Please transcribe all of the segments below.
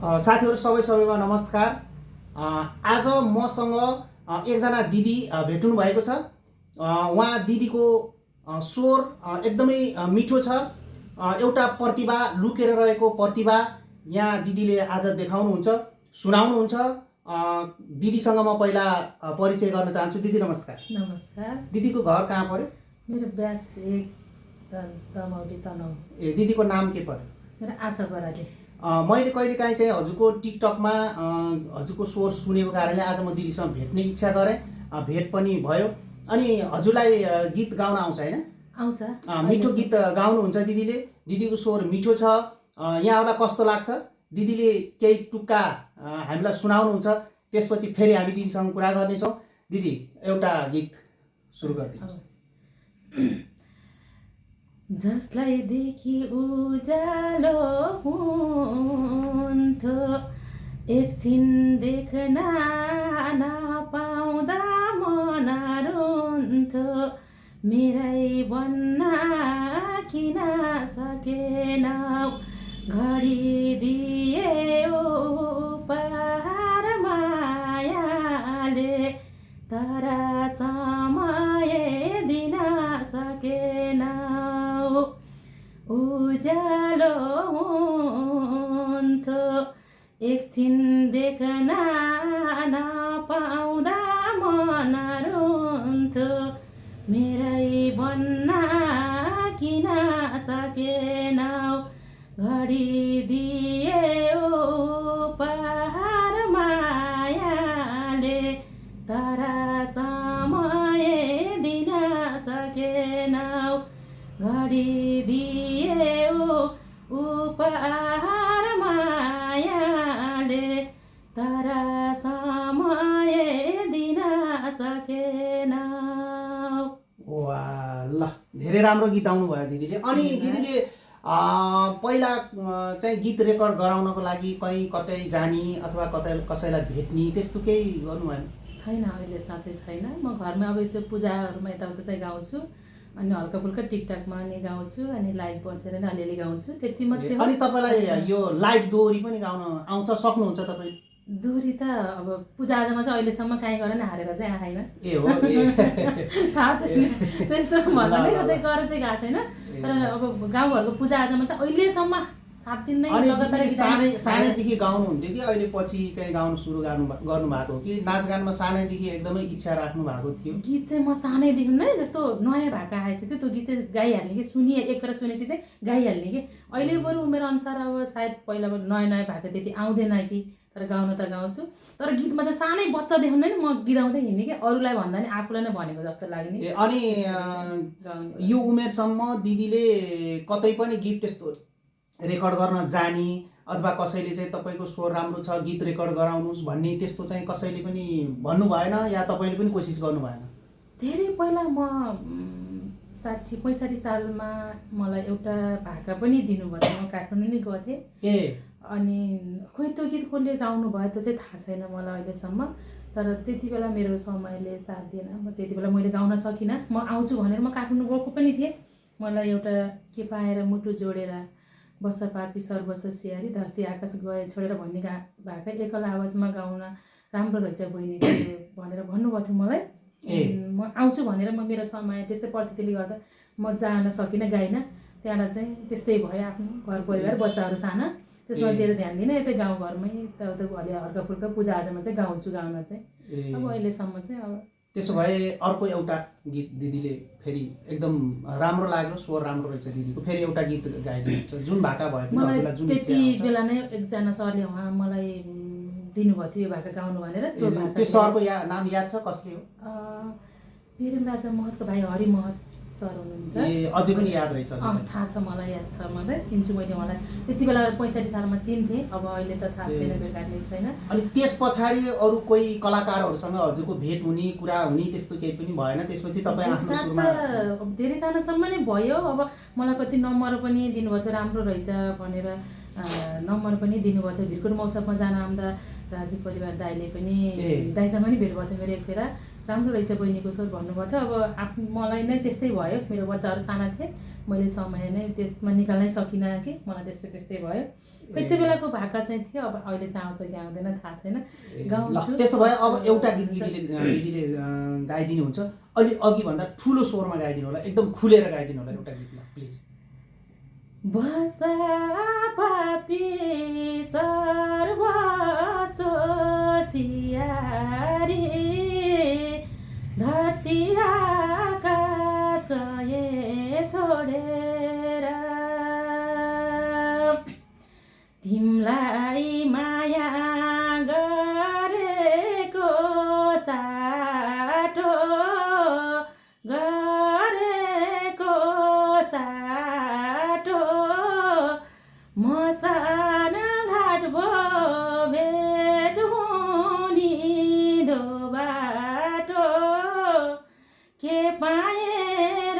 साथीहरू सबैमा नमस्कार। आज मसँग एकजना दिदी भेट्नु भएको छ। उहाँ दिदीको स्वर एकदमै मिठो छ। एउटा प्रतिभा लुकेर रहेको प्रतिभा यहाँ दिदीले आज देखाउनुहुन्छ, सुनाउनुहुन्छ। दिदीसँग म पहिला परिचय गर्न चाहन्छु। दिदी नमस्कार। नमस्कार। दिदीको घर कहाँ पर्यो? मेरो ब्यास एक दमौली तनहुँ। ए, दिदीको नाम के पर्यो? मेरो आशा बराले। मैले कहिलेकाहीँ चाहिँ हजुरको टिकटकमा हजुरको स्वर सुनेको कारणले आज म दिदीसँग भेट्ने इच्छा गरेँ। भेट पनि भयो। अनि हजुरलाई गीत गाउन आउँछ हैन? आउँछ। मिठो गीत गाउनुहुन्छ दिदीले। दिदीको स्वर मिठो छ। यहाँहरूलाई कस्तो लाग्छ? दिदीले केही टुक्का हामीलाई सुनाउनुहुन्छ, त्यसपछि फेरि हामी दिदीसँग कुरा गर्नेछौँ। दिदी एउटा गीत सुरु गरिदिनुहोस्। जसलाई देखि उज्यालो हुन्थ्यो, एकछिन देख्न नपाउँदा मन रुन्थ्यो। मेरै बन्न किन सकेनौ, घडी दियो उपहार मायाले, तर समय दिन सकेनौ। उज्यालो हुन्थ्यो, एकछिन देख्न नपाउँदा मन रुन्थ्यो। मेरै बन्न किन सकेनौ, घडी दियो उपहार मायाले, तर समय दिन सकेनौ। घडी दियो उपहार मायाले, तर समय दिन सकेनौ। वाह, ल, धेरै राम्रो गीत गाउनु भयो दिदीले। अनि दिदीले पहिला चाहिँ गीत रेकर्ड गराउनको लागि कहीँ कतै जाने अथवा कतै कसैलाई भेट्ने त्यस्तो केही गर्नु भएन? छैन, अहिले साँच्चै छैन। म घरमा अब यसो पूजाहरूमा यताउता चाहिँ गाउँछु, अनि हल्का फुल्का टिकटकमा नि गाउँछु, अनि लाइभ बसेर नि अलिअलि गाउँछु, त्यति मात्रै हो। अनि तपाईँलाई यो लाइभ दोहोरी पनि गाउन आउँछ, सक्नुहुन्छ तपाईँ? दोहोरी त अब पूजाआजामा चाहिँ अहिलेसम्म काहीँ गरेर नै हारेर चाहिँ आएन। ए हो, थाहा छैन, त्यस्तो भन्दा नै कतै गरेर चाहिँ गएको छैन। तर अब गाउँघरको पूजाआजामा चाहिँ अहिलेसम्म 7 दिन नै लगातार सानैदेखि गाउनुहुन्थ्यो कि अहिले पछि चाहिँ गाउनु सुरु गर्नु भएको हो कि नाचगानमा सानैदेखि एकदमै इच्छा राख्नु भएको थियो? गीत चाहिँ म सानैदेखि नै जस्तो नयाँ भएको आएपछि चाहिँ त्यो गीत चाहिँ गाइहाल्ने कि एकखेर सुनेपछि चाहिँ गाइहाल्ने कि। अहिले बरु उमेर अनुसार अब सायद पहिला नयाँ नयाँ भएको त्यति आउँदैन कि, तर गाउन त गाउँछु। तर गीतमा चाहिँ सानै बच्चादेखि नै म गीत गाउँदै हिँड्ने कि, अरूलाई भन्दा नि आफूलाई नै भनेको जस्तो लाग्ने। अनि यो उमेरसम्म दिदीले कतै पनि गीत त्यस्तो रेकर्ड गर्न जाने अथवा कसैले चाहिँ तपाईँको स्वर राम्रो छ, गीत रेकर्ड गराउनुहोस् भन्ने त्यस्तो चाहिँ कसैले पनि भन्नु भएन या तपाईँले पनि कोसिस गर्नु भएन? धेरै पहिला म 60-65 सालमा मलाई एउटा भाका पनि दिनुभयो। म काठमाडौँ नै गर्थेँ। अनि खोइ त्यो गीत कसले गाउनु भयो त्यो चाहिँ थाहा छैन मलाई अहिलेसम्म। तर त्यति बेला मेरो समयले साथ दिएन। म त्यति बेला मैले गाउन सकिनँ। म आउँछु भनेर म काठमाडौँ गएको पनि थिएँ। मलाई एउटा के पाएर मुटु जोडेर बस पापी सर्वस्व स्याहारी धरती आकाश गए छोडेर भन्ने भाका एकल आवाजमा गाउन राम्रो रहेछ बहिनी भनेर भन्नुभएको थियो मलाई। म आउँछु भनेर मेरो समय त्यस्तै परिस्थितिले गर्दा म जान सकिनँ, गाइनँ। त्यहाँबाट चाहिँ त्यस्तै भयो, आफ्नो घर परिवार बच्चाहरू साना, त्यसमा धेरै ध्यान दिनँ। यतै गाउँघरमै यताउता अलि हल्का फुल्का पूजाआजामा चाहिँ गाउँछु गाउन चाहिँ। अब अहिलेसम्म चाहिँ अब त्यसो भए अर्को एउटा गीत दिदीले फेरि एकदम राम्रो लाग्यो, स्वर राम्रो रहेछ दिदीको, फेरि एउटा गीत गाइदिनुहुन्छ जुन भाका भयो पनि हजुरलाई जुन त्यति बेला नै एकजना सरले उहाँ मलाई दिनुभएको थियो यो भाका गाउनु भनेर। त्यो सरको नाम याद छ? कसले हो? प्रेम राजा महतको भाइ हरि महत सर हुनुहुन्छ। अझै पनि याद रहेछ? थाहा छ, मलाई याद छ, मलाई चिन्छु मैले उहाँलाई। त्यति बेला 65 सालमा चिन्थेँ, अब अहिले त थाहा छैन, भेटघाट छैन। अनि त्यस पछाडि अरू कोही कलाकारहरूसँग हजुरको भेट हुने, कुरा हुने त्यस्तो केही पनि भएन? त्यसपछि तपाईँ आफ्नो सुरुमा धेरैजनासम्म नै भयो। अब मलाई कति नम्बर पनि दिनुभएको थियो, राम्रो रहेछ भनेर नम्बर पनि दिनुभएको थियो। भिरकोट मौसममा जान आउँदा राजु परिवार दाइले पनि दाइसँग पनि भेट भएको थियो मेरो एक फेरा। राम्रो रहेछ बहिनीको स्वर भन्नुभएको थियो। अब आफ्नो मलाई नै त्यस्तै भयो, मेरो बच्चाहरू साना थिए, मैले समय नै त्यसमा निकाल्नै सकिनँ कि, मलाई त्यस्तै भयो। त्यति बेलाको भाका चाहिँ थियो। अब अहिले चाहिँ आउँछ कि आउँदैन थाहा छैन, ल गाउँछु। त्यसो भए अब एउटा गीत दिदीले गाइदिनुहुन्छ, अलि अघिभन्दा ठुलो स्वरमा गाइदिनु होला, एकदम खुलेर गाइदिनु होला एउटा गीत, ल प्लिज। भाषा पापी सर्वसोसियारी धरती आकाश गए छोडेर तिमलाई माया गरेको साटो गरेको साटो मसान घाट भो भेट हुने दो बाटो के पाएर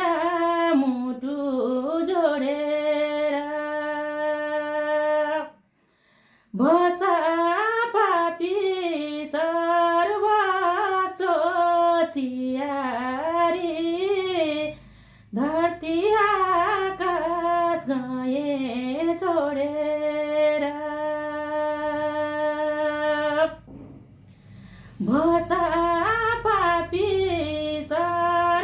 मुटु जोडेर भाषा पापी सर्वसोसियारी धरती आकाश गए छोडेर भाषा पापी सर्वसोसियारी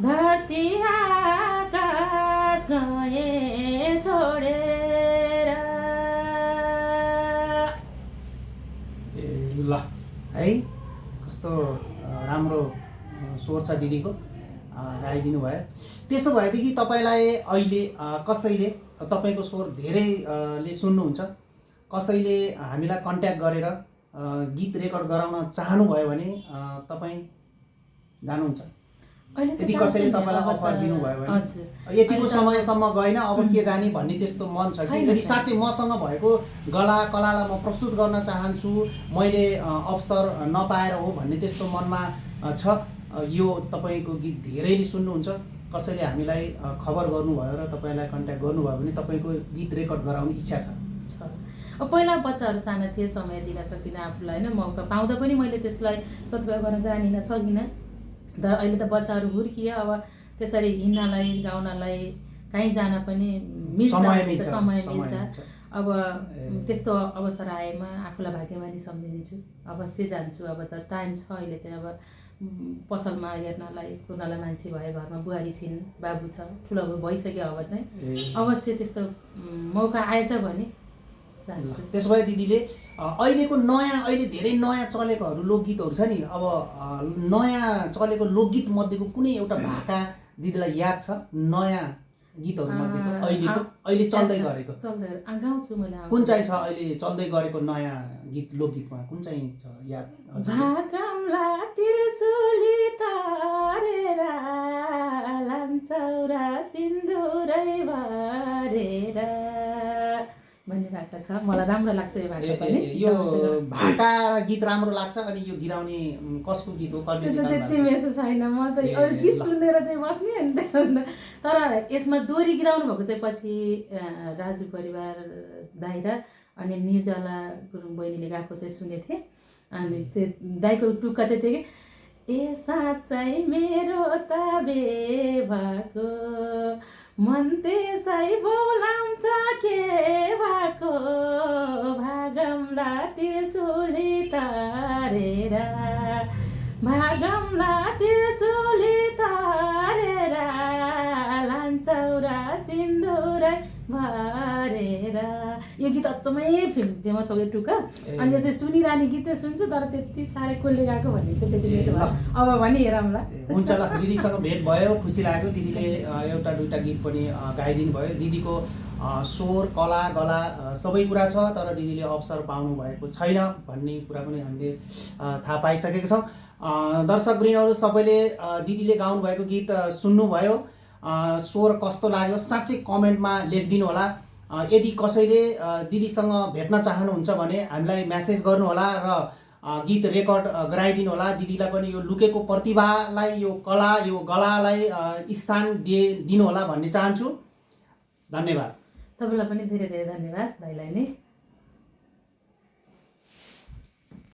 धरती आकाश गए छोडेर। ल है, कस्तो राम्रो स्वर छ दिदीको, गाइदिनु भयो। त्यसो भएदेखि तपाईँलाई अहिले कसैले, तपाईँको स्वर धेरैले सुन्नुहुन्छ, कसैले हामीलाई कन्ट्याक्ट गरेर गीत रेकर्ड गराउन चाहनुभयो भने तपाईँ जानुहुन्छ? यदि कसैले तपाईँलाई अफर दिनुभयो भने, यतिको समयसम्म गएन अब के जाने भन्ने त्यस्तो मन छ कि, यदि साँच्चै मसँग भएको कलालाई म प्रस्तुत गर्न चाहन्छु, मैले अवसर नपाएर हो भन्ने त्यस्तो मनमा छ, यो तपाईँको गीत धेरैले सुन्नुहुन्छ, कसैले हामीलाई खबर गर्नुभयो र तपाईँलाई कन्ट्याक्ट गर्नुभयो भने तपाईँको गीत रेकर्ड गराउने इच्छा छ? अब पहिला बच्चाहरू साना थिए, समय दिन सकिनँ आफूलाई, होइन, मौका पाउँदा पनि मैले त्यसलाई सदुपयोग गर्न जानिनँ, सकिनँ। तर अहिले त बच्चाहरू हुर्किए, अब त्यसरी हिँड्नलाई गाउनलाई कहीँ जान पनि मिल्छ, समय मिल्छ। अब त्यस्तो अवसर आएमा आफूलाई भाग्यमानी सम्झिनेछु, अवश्य जान्छु। अब त टाइम छ अहिले चाहिँ, अब पसलमा हेर्नलाई कुर्नलाई मान्छे भए, घरमा बुहारी छिन्, बाबु छ, ठुलो भइसक्यो, अब चाहिँ अवश्य त्यस्तो मौका आएछ भने जान्छु। त्यसो भए दिदीले अहिलेको अहिले धेरै नयाँ चलेकोहरू लोकगीतहरू छ नि, अब नयाँ चलेको लोकगीत मध्येको कुनै एउटा भाका दिदीलाई याद छ? नयाँ गीतहरू मध्येको अहिले चल्दै गरेको गाउँछु मैले। कुन चाहिँ छ अहिले चल्दै गरेको नयाँ गीत, लोकगीतमा कुन चाहिँ छ याद? भागमला त्रिशूली तारेर लान्छौरा सिन्दुरै भरेर भन्ने भाका छ, मलाई राम्रो लाग्छ यो भाका पनि। यो भाका र गीत राम्रो लाग्छ, अनि यो गीताउने कसको गीत हो? त्यति मेसो छैन, म त गीत सुनेर चाहिँ बस्ने अनि तर यसमा दोहोरी गीताउनु भएको चाहिँ पछि राजु परिवार दाइ र अनि निर्जला गुरुङ बहिनीले गाएको चाहिँ सुनेको थिएँ। अनि त्यो दाइको टुक्का चाहिँ थियो कि ए साँच्चै मेरो त बे भएको मन त्यसै बोलाउँछ के भएको भागमला त्रिशूली तारेर भागमला त्रिशूली तारेर लान्छौरा सिन्दुरै भरेर। यो गीत अचम्मै फेमस हो यो टुक्का। अनि यो चाहिँ सुनिरहने गीत चाहिँ सुन्छु, तर त्यति साह्रै कसले गाएको भन्ने चाहिँ त्यति बेसी भयो। अब भने हेरौँला। हुन्छ ल, दिदीसँग भेट भयो, खुसी लाग्यो। दिदीले एउटा दुईवटा गीत पनि गाइदिनु भयो। दिदीको स्वर, कला, गला सबै कुरा छ, तर दिदीले अवसर पाउनु भएको छैन भन्ने कुरा पनि हामीले थाहा पाइसकेका छौँ। दर्शकवृन्दहरू सबैले दिदीले गाउनुभएको गीत सुन्नुभयो, स्वर कस्तो लाग्यो साँच्चै कमेन्टमा लेखिदिनु होला। यदि कसैले दिदीसँग भेट्न चाहनुहुन्छ भने हामीलाई म्यासेज गर्नुहोला र गीत रेकर्ड गराइदिनु होला। दिदीलाई पनि यो लुकेको प्रतिभालाई, यो कला, यो गलालाई स्थान दिनु होला भन्ने चाहन्छु। धन्यवाद। तपाईँलाई पनि धेरै धेरै धन्यवाद भाइलाई नै।